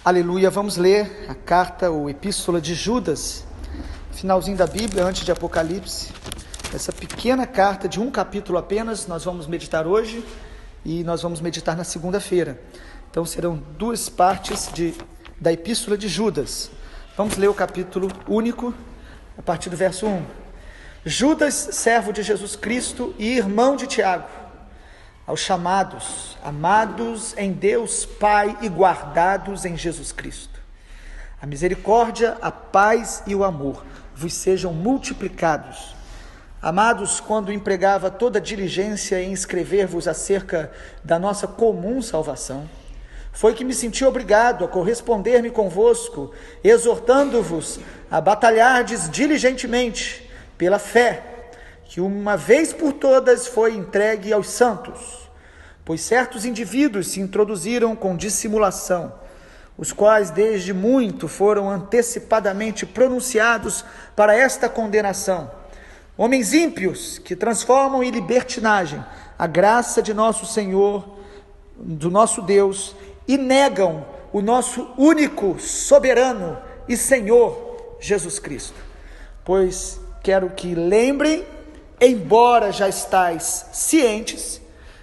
Aleluia, vamos ler a carta ou epístola de Judas, finalzinho da Bíblia, antes de Apocalipse. Essa pequena carta de um capítulo apenas, nós vamos meditar hoje e nós vamos meditar na segunda-feira. Então serão duas partes da epístola de Judas. Vamos ler o capítulo único, a partir do verso 1. Judas, servo de Jesus Cristo e irmão de Tiago, aos chamados, amados em Deus Pai e guardados em Jesus Cristo. A misericórdia, a paz e o amor vos sejam multiplicados. Amados, quando empregava toda diligência em escrever-vos acerca da nossa comum salvação, foi que me senti obrigado a corresponder-me convosco, exortando-vos a batalhardes diligentemente pela fé, que uma vez por todas foi entregue aos santos. Pois certos indivíduos se introduziram com dissimulação, os quais desde muito foram antecipadamente pronunciados para esta condenação. Homens ímpios que transformam em libertinagem a graça de nosso Senhor, do nosso Deus, e negam o nosso único, soberano e Senhor, Jesus Cristo. Pois quero que lembrem, embora já estais cientes,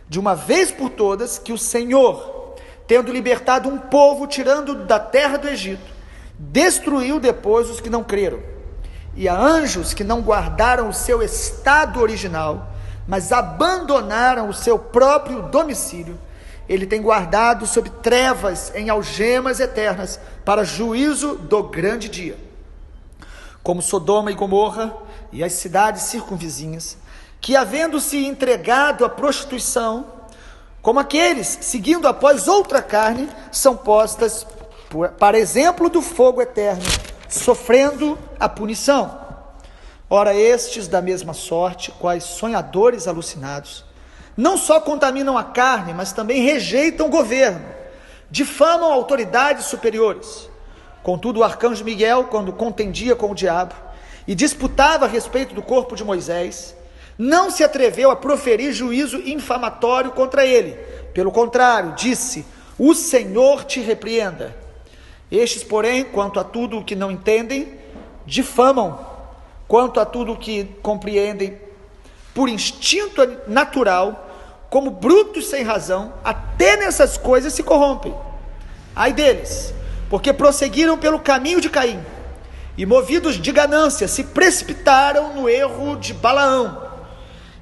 de uma vez por todas, que o Senhor, tendo libertado um povo, tirando da terra do Egito, destruiu depois os que não creram, e a anjos que não guardaram o seu estado original, mas abandonaram o seu próprio domicílio, ele tem guardado sob trevas em algemas eternas, para juízo do grande dia. Como Sodoma e Gomorra e as cidades circunvizinhas, que havendo-se entregado à prostituição, como aqueles, seguindo após outra carne, são postas para exemplo do fogo eterno, sofrendo a punição. Ora, estes da mesma sorte, quais sonhadores alucinados, não só contaminam a carne, mas também rejeitam o governo, difamam autoridades superiores. Contudo, o arcanjo Miguel, quando contendia com o diabo e disputava a respeito do corpo de Moisés, não se atreveu a proferir juízo infamatório contra ele. Pelo contrário, disse: o Senhor te repreenda. Estes, porém, quanto a tudo o que não entendem, difamam, quanto a tudo o que compreendem, por instinto natural, como brutos sem razão, até nessas coisas se corrompem. Ai deles, porque prosseguiram pelo caminho de Caim, e movidos de ganância, se precipitaram no erro de Balaão,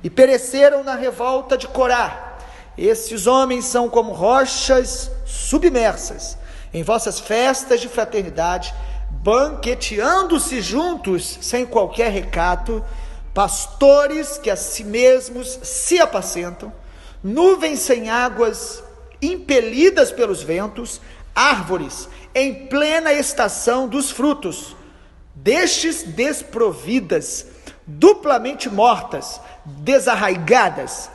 e pereceram na revolta de Corá. Esses homens são como rochas submersas em vossas festas de fraternidade, banqueteando-se juntos sem qualquer recato, pastores que a si mesmos se apacentam, nuvens sem águas, impelidas pelos ventos, árvores em plena estação dos frutos, destes desprovidas, duplamente mortas, desarraigadas,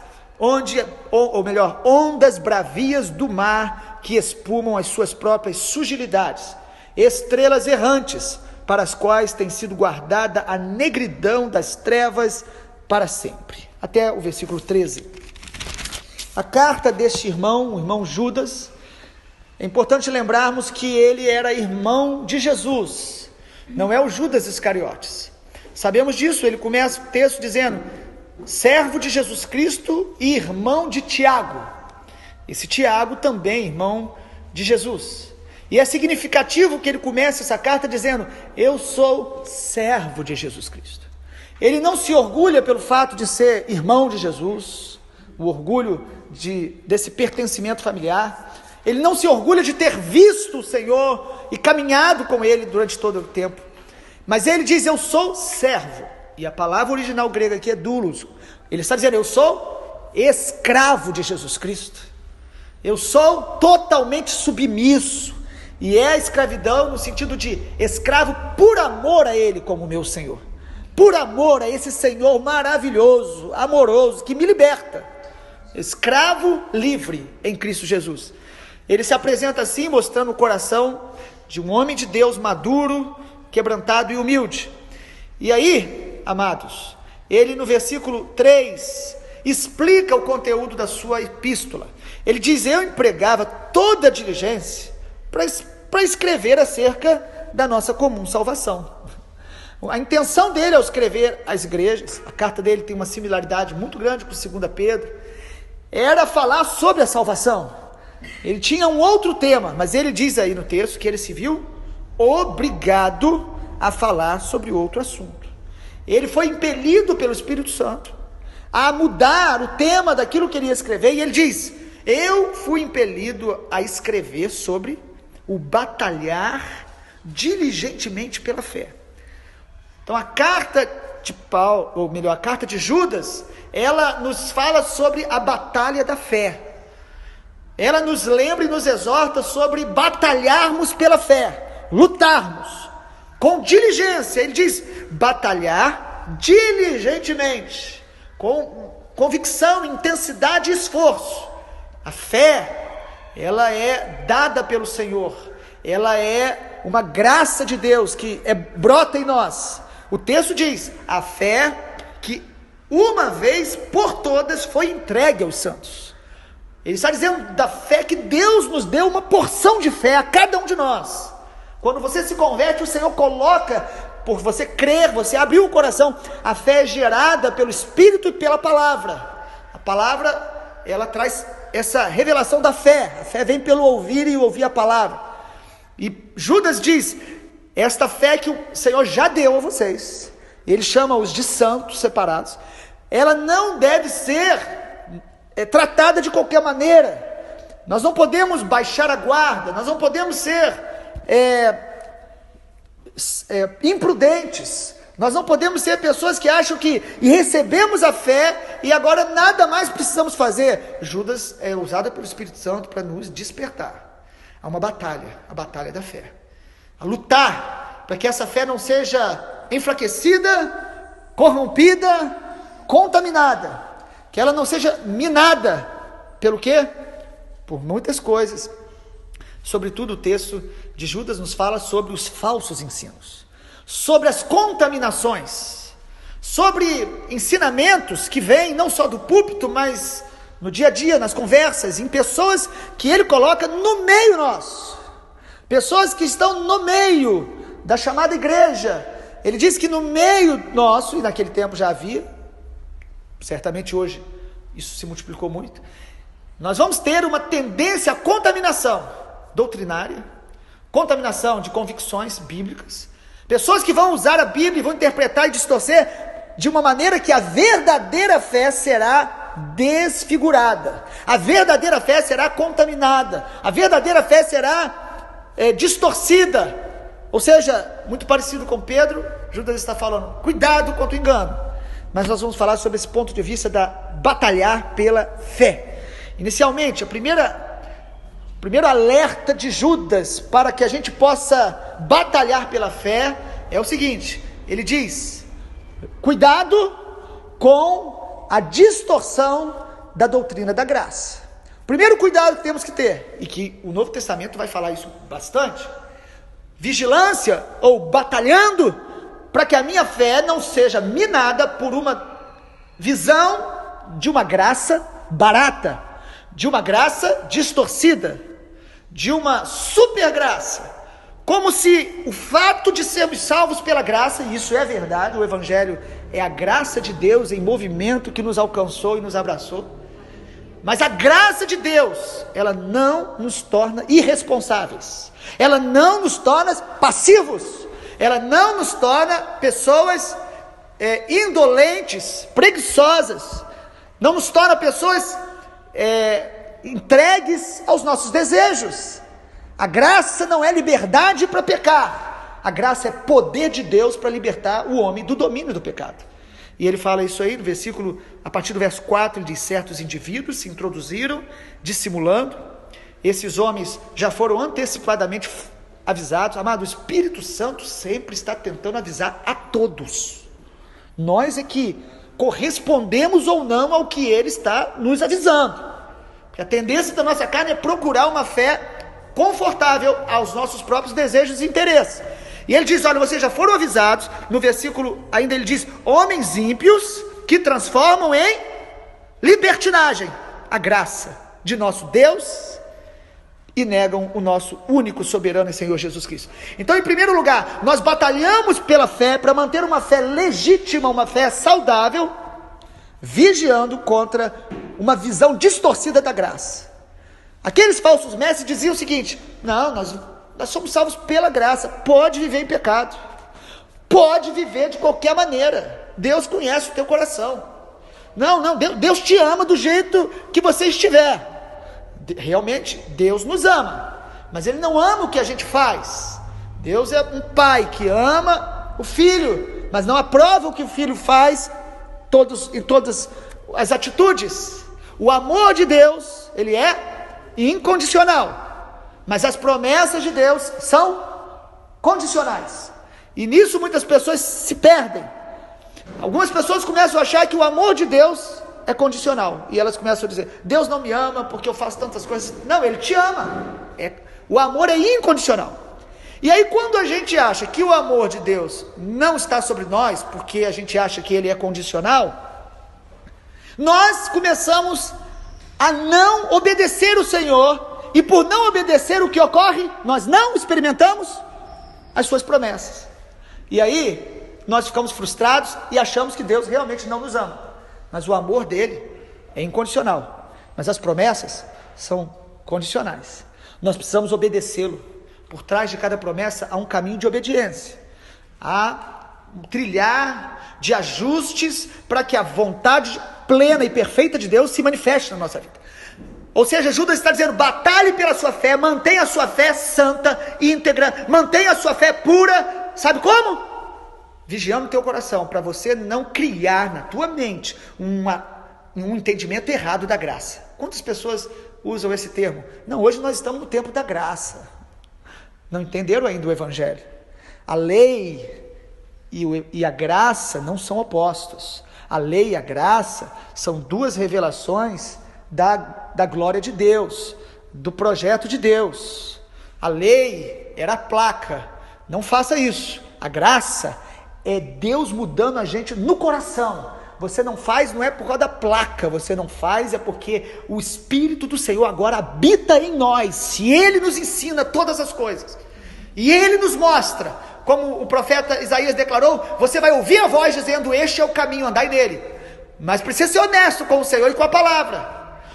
ondas bravias do mar que espumam as suas próprias sutilidades, estrelas errantes, para as quais tem sido guardada a negridão das trevas para sempre. Até o versículo 13. A carta deste irmão, o irmão Judas, é importante lembrarmos que ele era irmão de Jesus, não é o Judas Iscariotes. Sabemos disso, ele começa o texto dizendo: servo de Jesus Cristo e irmão de Tiago. Esse Tiago também irmão de Jesus. E é significativo que ele comece essa carta dizendo: eu sou servo de Jesus Cristo. Ele não se orgulha pelo fato de ser irmão de Jesus, o orgulho desse pertencimento familiar. Ele não se orgulha de ter visto o Senhor e caminhado com ele durante todo o tempo. Mas ele diz: eu sou servo. E a palavra original grega aqui é doulos. Ele está dizendo: eu sou escravo de Jesus Cristo. Eu sou totalmente submisso. E é a escravidão no sentido de escravo por amor a Ele como meu Senhor. Por amor a esse Senhor maravilhoso, amoroso, que me liberta. Escravo livre em Cristo Jesus. Ele se apresenta assim, mostrando o coração de um homem de Deus maduro, quebrantado e humilde. E aí, amados, ele no versículo 3 explica o conteúdo da sua epístola. Ele diz: eu empregava toda a diligência para escrever acerca da nossa comum salvação. A intenção dele ao escrever às igrejas, a carta dele tem uma similaridade muito grande com 2 Pedro, era falar sobre a salvação. Ele tinha um outro tema, mas ele diz aí no texto que ele se viu obrigado a falar sobre outro assunto. Ele foi impelido pelo Espírito Santo a mudar o tema daquilo que ele ia escrever, e ele diz: eu fui impelido a escrever sobre o batalhar diligentemente pela fé. Então a carta de Paulo, ou melhor, a carta de Judas, ela nos fala sobre a batalha da fé. Ela nos lembra e nos exorta sobre batalharmos pela fé, lutarmos com diligência. Ele diz: batalhar diligentemente, com convicção, intensidade e esforço. A fé, ela é dada pelo Senhor, ela é uma graça de Deus que brota em nós. O texto diz: a fé que uma vez por todas foi entregue aos santos. Ele está dizendo da fé que Deus nos deu uma porção de fé a cada um de nós. Quando você se converte, o Senhor coloca, por você crer, você abriu o coração. A fé é gerada pelo Espírito e pela palavra. A palavra, ela traz essa revelação da fé. A fé vem pelo ouvir e ouvir a palavra. E Judas diz: esta fé que o Senhor já deu a vocês, ele chama-os de santos separados, ela não deve ser tratada de qualquer maneira. Nós não podemos baixar a guarda, nós não podemos ser imprudentes, nós não podemos ser pessoas que acham que recebemos a fé e agora nada mais precisamos fazer. Judas é usado pelo Espírito Santo para nos despertar. Há uma batalha, a batalha da fé, a lutar para que essa fé não seja enfraquecida, corrompida, contaminada, que ela não seja minada. Pelo quê? Por muitas coisas. Sobretudo o texto de Judas nos fala sobre os falsos ensinos, sobre as contaminações, sobre ensinamentos que vêm não só do púlpito, mas no dia a dia, nas conversas, em pessoas que ele coloca no meio nosso, pessoas que estão no meio da chamada igreja. Ele diz que no meio nosso, e naquele tempo já havia, certamente hoje isso se multiplicou muito, nós vamos ter uma tendência à contaminação doutrinária, contaminação de convicções bíblicas, pessoas que vão usar a Bíblia e vão interpretar e distorcer de uma maneira que a verdadeira fé será desfigurada, a verdadeira fé será contaminada, a verdadeira fé será distorcida. Ou seja, muito parecido com Pedro, Judas está falando: cuidado contra o engano. Mas nós vamos falar sobre esse ponto de vista da batalhar pela fé. Inicialmente, o primeiro alerta de Judas para que a gente possa batalhar pela fé é o seguinte: ele diz: cuidado com a distorção da doutrina da graça. O primeiro cuidado que temos que ter, e que o Novo Testamento vai falar isso bastante: vigilância ou batalhando para que a minha fé não seja minada por uma visão de uma graça barata, de uma graça distorcida, de uma super graça, como se o fato de sermos salvos pela graça, e isso é verdade, o Evangelho é a graça de Deus em movimento que nos alcançou e nos abraçou, mas a graça de Deus, ela não nos torna irresponsáveis, ela não nos torna passivos, ela não nos torna pessoas indolentes, preguiçosas, não nos torna pessoas entregues aos nossos desejos. A graça não é liberdade para pecar, a graça é poder de Deus para libertar o homem do domínio do pecado. E ele fala isso aí no versículo, a partir do verso 4, ele diz: certos indivíduos se introduziram dissimulando, esses homens já foram antecipadamente avisados. Amado, o Espírito Santo sempre está tentando avisar a todos, nós é que correspondemos ou não ao que ele está nos avisando, porque a tendência da nossa carne é procurar uma fé confortável aos nossos próprios desejos e interesses. E ele diz: olha, vocês já foram avisados. No versículo ainda ele diz: homens ímpios que transformam em libertinagem a graça de nosso Deus e negam o nosso único soberano e Senhor Jesus Cristo. Então, em primeiro lugar, nós batalhamos pela fé para manter uma fé legítima, uma fé saudável, vigiando contra uma visão distorcida da graça. Aqueles falsos mestres diziam o seguinte: não, nós somos salvos pela graça, pode viver em pecado, pode viver de qualquer maneira, Deus conhece o teu coração, não, Deus te ama do jeito que você estiver. Realmente, Deus nos ama, mas Ele não ama o que a gente faz. Deus é um pai que ama o filho, mas não aprova o que o filho faz em todas as atitudes. O amor de Deus, ele é incondicional, mas as promessas de Deus são condicionais, e nisso muitas pessoas se perdem. Algumas pessoas começam a achar que o amor de Deus é condicional, e elas começam a dizer: Deus não me ama porque eu faço tantas coisas. Não, Ele te ama. O amor é incondicional. E aí, quando a gente acha que o amor de Deus não está sobre nós, porque a gente acha que Ele é condicional, nós começamos a não obedecer o Senhor, e por não obedecer, o que ocorre? Nós não experimentamos as suas promessas, e aí nós ficamos frustrados e achamos que Deus realmente não nos ama. Mas o amor dele é incondicional, mas as promessas são condicionais. Nós precisamos obedecê-lo. Por trás de cada promessa há um caminho de obediência, há um trilhar de ajustes para que a vontade plena e perfeita de Deus se manifeste na nossa vida. Ou seja, Judas está dizendo: batalhe pela sua fé, mantenha a sua fé santa, íntegra, mantenha a sua fé pura. Sabe como? Vigiando o teu coração, para você não criar na tua mente um entendimento errado da graça. Quantas pessoas usam esse termo? Não, hoje nós estamos no tempo da graça. Não entenderam ainda o Evangelho. A lei e a graça não são opostos. A lei e a graça são duas revelações da glória de Deus, do projeto de Deus. A lei era a placa, não faça isso. A graça é Deus mudando a gente no coração. Você não faz, não é por causa da placa, você não faz, é porque o Espírito do Senhor agora habita em nós, e Ele nos ensina todas as coisas, e Ele nos mostra, como o profeta Isaías declarou: você vai ouvir a voz dizendo: este é o caminho, andai nele. Mas precisa ser honesto com o Senhor e com a palavra,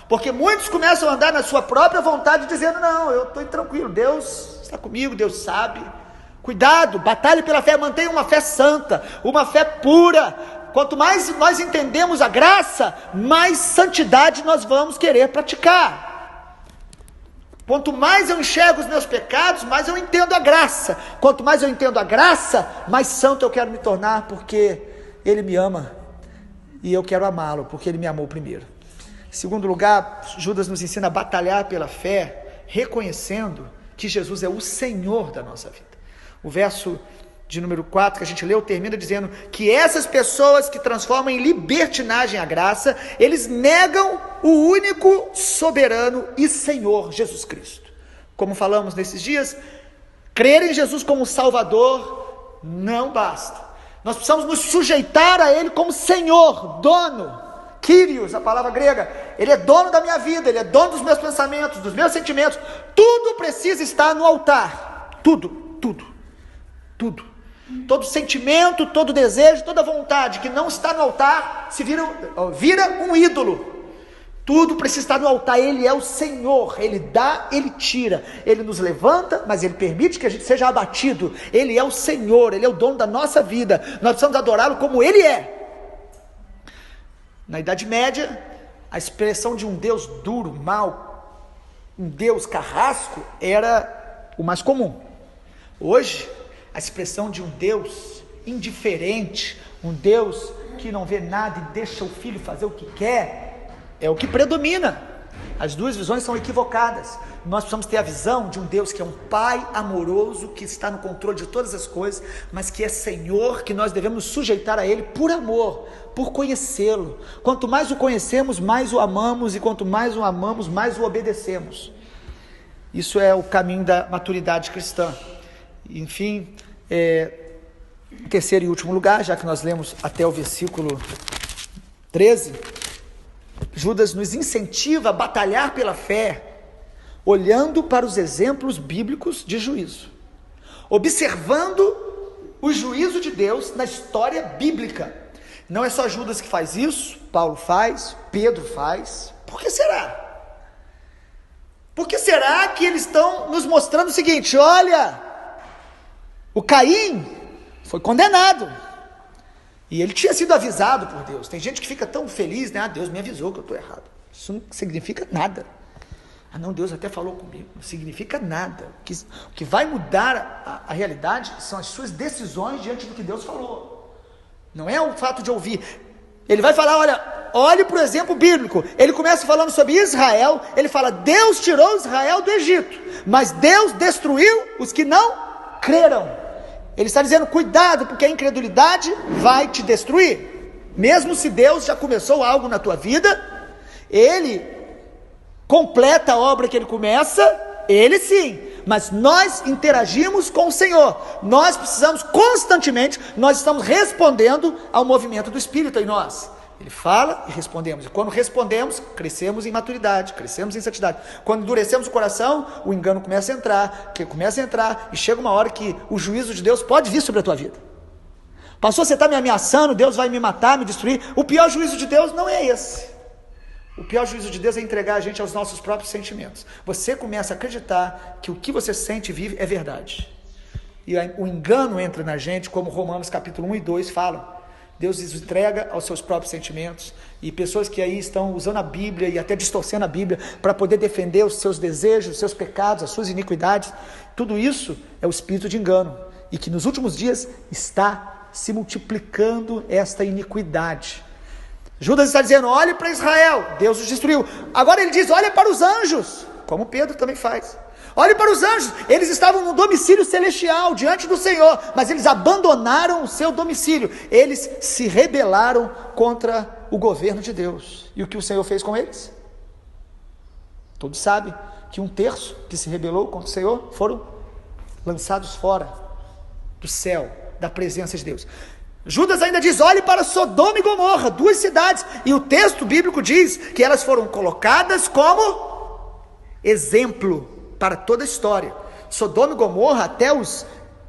porque muitos começam a andar na sua própria vontade, dizendo: não, eu estou tranquilo, Deus está comigo, Deus sabe. Cuidado, batalhe pela fé, mantenha uma fé santa, uma fé pura. Quanto mais nós entendemos a graça, mais santidade nós vamos querer praticar. Quanto mais eu enxergo os meus pecados, mais eu entendo a graça. Quanto mais eu entendo a graça, mais santo eu quero me tornar, porque Ele me ama, e eu quero amá-lo, porque Ele me amou primeiro. Em segundo lugar, Judas nos ensina a batalhar pela fé, reconhecendo que Jesus é o Senhor da nossa vida. O verso de número 4 que a gente leu termina dizendo que essas pessoas que transformam em libertinagem a graça, eles negam o único soberano e Senhor Jesus Cristo. Como falamos nesses dias, crer em Jesus como Salvador não basta. Nós precisamos nos sujeitar a Ele como Senhor, dono, Kyrios, a palavra grega. Ele é dono da minha vida, Ele é dono dos meus pensamentos, dos meus sentimentos. Tudo precisa estar no altar. Tudo. Todo sentimento, todo desejo, toda vontade que não está no altar vira um ídolo. Tudo precisa estar no altar. Ele é o Senhor, Ele dá, Ele tira, Ele nos levanta, mas Ele permite que a gente seja abatido. Ele é o Senhor, Ele é o dono da nossa vida. Nós precisamos adorá-lo como Ele é. Na Idade Média, a expressão de um Deus duro, mau, um Deus carrasco, era o mais comum. Hoje, a expressão de um Deus indiferente, um Deus que não vê nada e deixa o filho fazer o que quer, é o que predomina. As duas visões são equivocadas. Nós precisamos ter a visão de um Deus que é um Pai amoroso, que está no controle de todas as coisas, mas que é Senhor, que nós devemos sujeitar a Ele por amor, por conhecê-lo. Quanto mais o conhecemos, mais o amamos, e quanto mais o amamos, mais o obedecemos. Isso é o caminho da maturidade cristã. Enfim, em terceiro e último lugar, já que nós lemos até o versículo 13, Judas nos incentiva a batalhar pela fé, olhando para os exemplos bíblicos de juízo, observando o juízo de Deus na história bíblica. Não é só Judas que faz isso, Paulo faz, Pedro faz. Por que será? Por que será que eles estão nos mostrando o seguinte: olha, o Caim foi condenado, e ele tinha sido avisado por Deus. Tem gente que fica tão feliz, né? Deus me avisou que eu estou errado. Isso não significa nada. Não, Deus até falou comigo. Não significa nada. O que vai mudar a realidade são as suas decisões diante do que Deus falou. Não é o fato de ouvir. Ele vai falar, olhe para o exemplo bíblico. Ele começa falando sobre Israel. Ele fala: Deus tirou Israel do Egito, mas Deus destruiu os que não creram. Ele está dizendo: cuidado, porque a incredulidade vai te destruir. Mesmo se Deus já começou algo na tua vida, Ele completa a obra que Ele começa, Ele sim, mas nós interagimos com o Senhor. Nós precisamos constantemente, nós estamos respondendo ao movimento do Espírito em nós. Ele fala e respondemos, e quando respondemos, crescemos em maturidade, crescemos em santidade. Quando endurecemos o coração, o engano começa a entrar, e chega uma hora que o juízo de Deus pode vir sobre a tua vida. Pastor, você está me ameaçando, Deus vai me matar, me destruir. O pior juízo de Deus não é esse. O pior juízo de Deus é entregar a gente aos nossos próprios sentimentos. Você começa a acreditar que o que você sente e vive é verdade, e o engano entra na gente, como Romanos capítulo 1 e 2 falam. Deus os entrega aos seus próprios sentimentos, e pessoas que aí estão usando a Bíblia e até distorcendo a Bíblia para poder defender os seus desejos, os seus pecados, as suas iniquidades. Tudo isso é o espírito de engano, e que nos últimos dias está se multiplicando esta iniquidade. Judas está dizendo: olhe para Israel, Deus os destruiu. Agora ele diz: olhe para os anjos, como Pedro também faz. Olhe para os anjos, eles estavam no domicílio celestial, diante do Senhor, mas eles abandonaram o seu domicílio, eles se rebelaram contra o governo de Deus. E o que o Senhor fez com eles? Todos sabem que 1/3 que se rebelou contra o Senhor foram lançados fora do céu, da presença de Deus. Judas ainda diz: olhe para Sodoma e Gomorra, 2 cidades, e o texto bíblico diz que elas foram colocadas como exemplo para toda a história. Sodoma e Gomorra, até os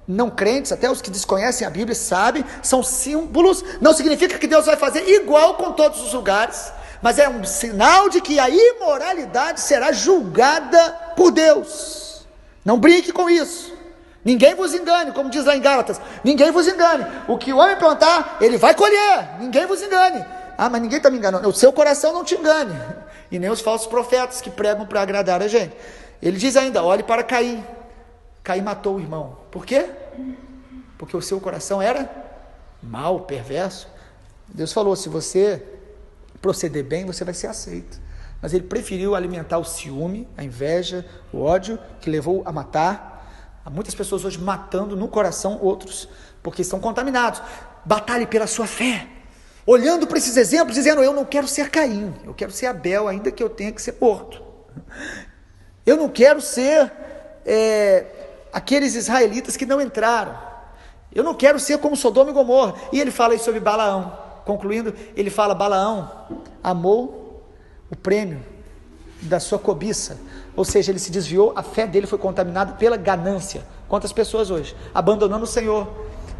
não crentes, até os que desconhecem a Bíblia sabem, são símbolos. Não significa que Deus vai fazer igual com todos os lugares, mas é um sinal de que a imoralidade será julgada por Deus. Não brinque com isso. Ninguém vos engane, como diz lá em Gálatas, ninguém vos engane. O que o homem plantar, ele vai colher. Ninguém vos engane. Mas ninguém está me enganando. O seu coração não te engane, e nem os falsos profetas que pregam para agradar a gente. Ele diz ainda: olhe para Caim. Caim matou o irmão. Por quê? Porque o seu coração era mau, perverso. Deus falou: se você proceder bem, você vai ser aceito. Mas ele preferiu alimentar o ciúme, a inveja, o ódio, que levou a matar. Há muitas pessoas hoje matando no coração outros, porque estão contaminados. Batalhe pela sua fé, olhando para esses exemplos, dizendo: eu não quero ser Caim, eu quero ser Abel, ainda que eu tenha que ser morto. Eu não quero ser aqueles israelitas que não entraram. Eu não quero ser como Sodoma e Gomorra. E ele fala aí sobre Balaão. Concluindo, ele fala: Balaão amou o prêmio da sua cobiça, ou seja, ele se desviou, a fé dele foi contaminada pela ganância. Quantas pessoas hoje abandonando o Senhor,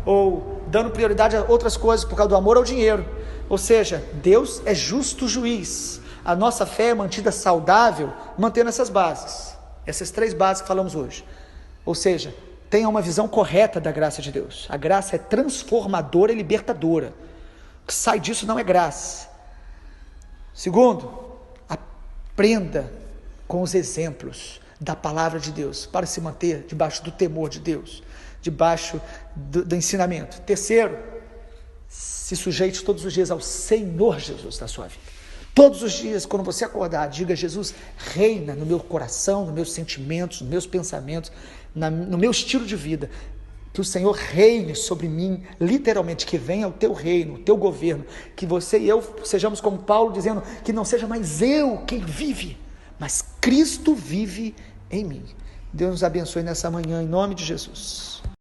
ou dando prioridade a outras coisas por causa do amor ao dinheiro. Ou seja, Deus é justo juiz. A nossa fé é mantida saudável, mantendo essas bases, essas 3 bases que falamos hoje. Ou seja, tenha uma visão correta da graça de Deus. A graça é transformadora e libertadora. O que sai disso não é graça. Segundo, aprenda com os exemplos da palavra de Deus, para se manter debaixo do temor de Deus, debaixo do ensinamento. Terceiro, se sujeite todos os dias ao Senhor Jesus na sua vida. Todos os dias, quando você acordar, diga: Jesus reina no meu coração, nos meus sentimentos, nos meus pensamentos, no meu estilo de vida. Que o Senhor reine sobre mim, literalmente, que venha o teu reino, o teu governo, que você e eu sejamos como Paulo, dizendo que não seja mais eu quem vive, mas Cristo vive em mim. Deus nos abençoe nessa manhã, em nome de Jesus.